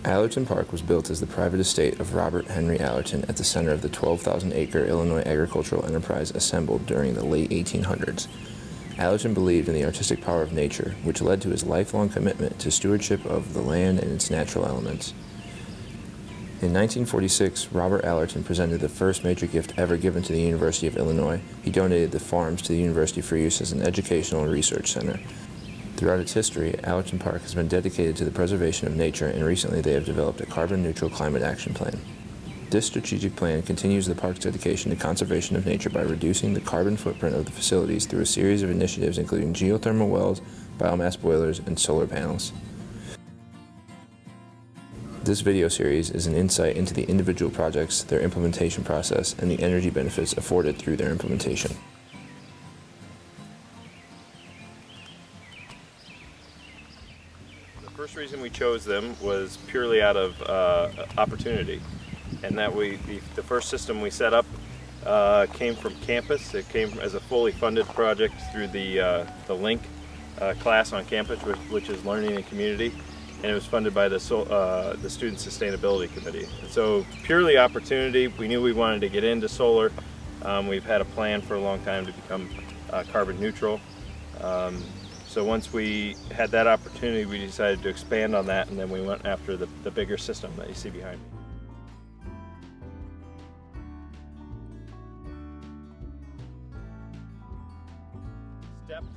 Allerton Park was built as the private estate of Robert Henry Allerton at the center of the 12,000-acre Illinois agricultural enterprise assembled during the late 1800s. Allerton believed in the artistic power of nature, which led to his lifelong commitment to stewardship of the land and its natural elements. In 1946, Robert Allerton presented the first major gift ever given to the University of Illinois. He donated the farms to the university for use as an educational and research center. Throughout its history, Allerton Park has been dedicated to the preservation of nature, and recently they have developed a carbon-neutral climate action plan. This strategic plan continues the park's dedication to conservation of nature by reducing the carbon footprint of the facilities through a series of initiatives including geothermal wells, biomass boilers, and solar panels. This video series is an insight into the individual projects, their implementation process, and the energy benefits afforded through their implementation. The first reason we chose them was purely out of opportunity, and that the first system we set up came from campus. It came as a fully funded project through the LINK class on campus, which is Learning and Community, and it was funded by the Student Sustainability Committee. And so purely opportunity. We knew we wanted to get into solar. We've had a plan for a long time to become carbon neutral. So once we had that opportunity, we decided to expand on that, and then we went after the bigger system that you see behind me.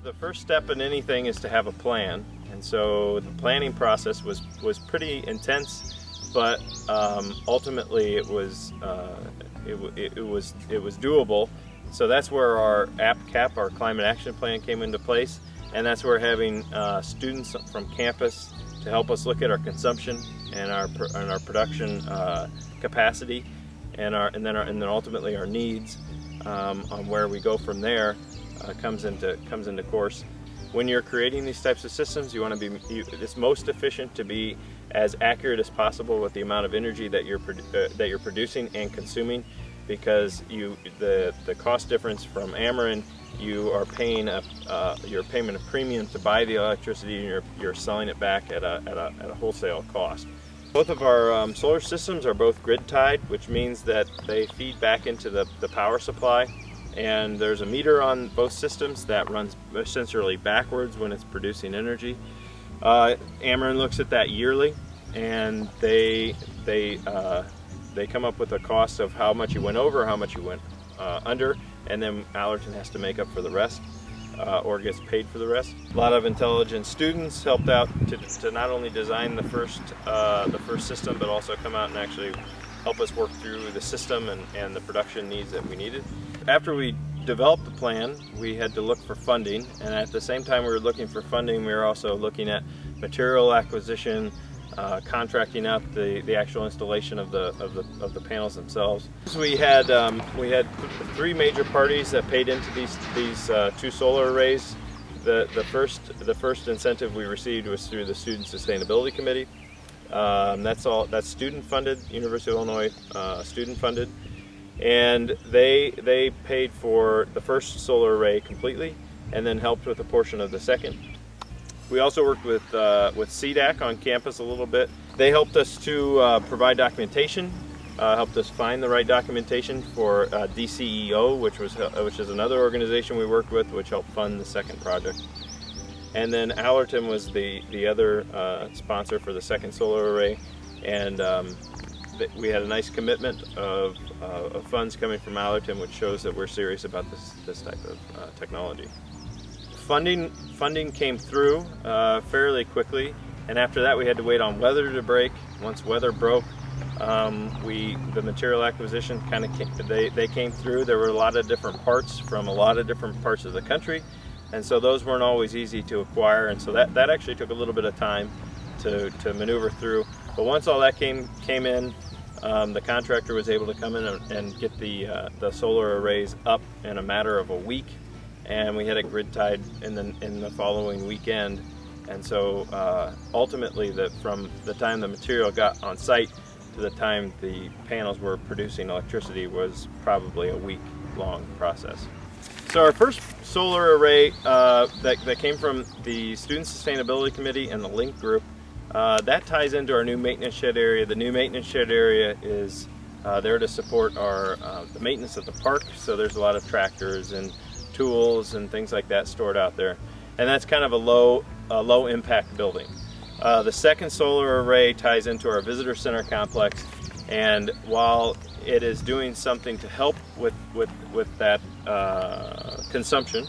The first step in anything is to have a plan, and so the planning process was pretty intense, but ultimately it was doable. So that's where our APCAP, our Climate Action Plan, came into place, and that's where having students from campus to help us look at our consumption and our production capacity, and then ultimately our needs on where we go from there. Comes into course. When you're creating these types of systems, you want to be it's most efficient to be as accurate as possible with the amount of energy that you're producing and consuming, because the cost difference from Ameren, you're paying a premium to buy the electricity, and you're selling it back at a wholesale cost. Both of our solar systems are both grid tied, which means that they feed back into the power supply. And there's a meter on both systems that runs essentially backwards when it's producing energy. Ameren looks at that yearly, and they come up with a cost of how much you went over, how much you went under, and then Allerton has to make up for the rest, or gets paid for the rest. A lot of intelligent students helped out to not only design the first system, but also come out and actually help us work through the system and the production needs that we needed. After we developed the plan, we had to look for funding, and at the same time we were looking for funding, we were also looking at material acquisition, contracting out the actual installation of the panels themselves. So we had 3 major parties that paid into these 2 solar arrays. The first incentive we received was through the Student Sustainability Committee. That's student funded, University of Illinois student funded, and they paid for the first solar array completely, and then helped with a portion of the second. We also worked with CDAC on campus a little bit. They helped us to provide documentation, helped us find the right documentation for DCEO, which is another organization we worked with, which helped fund the second project. And then Allerton was the other sponsor for the second solar array, and we had a nice commitment of funds coming from Allerton, which shows that we're serious about this type of technology. Funding came through fairly quickly, and after that we had to wait on weather to break. Once weather broke, the material acquisition they came through. There were a lot of different parts from a lot of different parts of the country, and so those weren't always easy to acquire, and so that actually took a little bit of time to maneuver through. But once all that came in, the contractor was able to come in and get the solar arrays up in a matter of a week, and we had it grid tied in the following weekend. And so ultimately, from the time the material got on site to the time the panels were producing electricity was probably a week-long process. So our first solar array that came from the Student Sustainability Committee and the LINK group That ties into our new maintenance shed area. The new maintenance shed area is there to support our the maintenance of the park. So there's a lot of tractors and tools and things like that stored out there, and that's kind of a low impact building. The second solar array ties into our visitor center complex, and while it is doing something to help with that consumption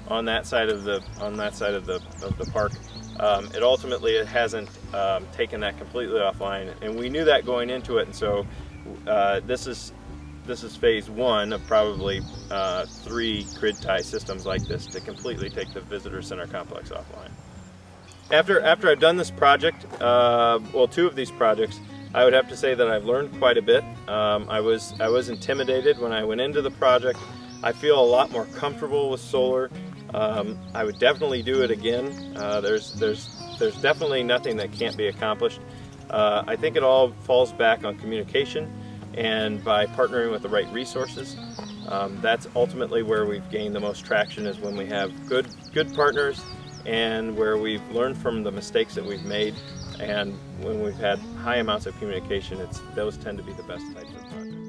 on that side of the park, it ultimately hasn't taken that completely offline, and we knew that going into it, and so this is phase one of probably 3 grid tie systems like this to completely take the visitor center complex offline. After I've done this project, well, 2 of these projects, I would have to say that I've learned quite a bit. I was intimidated when I went into the project. I feel a lot more comfortable with solar. I would definitely do it again. There's definitely nothing that can't be accomplished. I think it all falls back on communication and by partnering with the right resources. That's ultimately where we've gained the most traction, is when we have good partners and where we've learned from the mistakes that we've made, and when we've had high amounts of communication, those tend to be the best types of projects.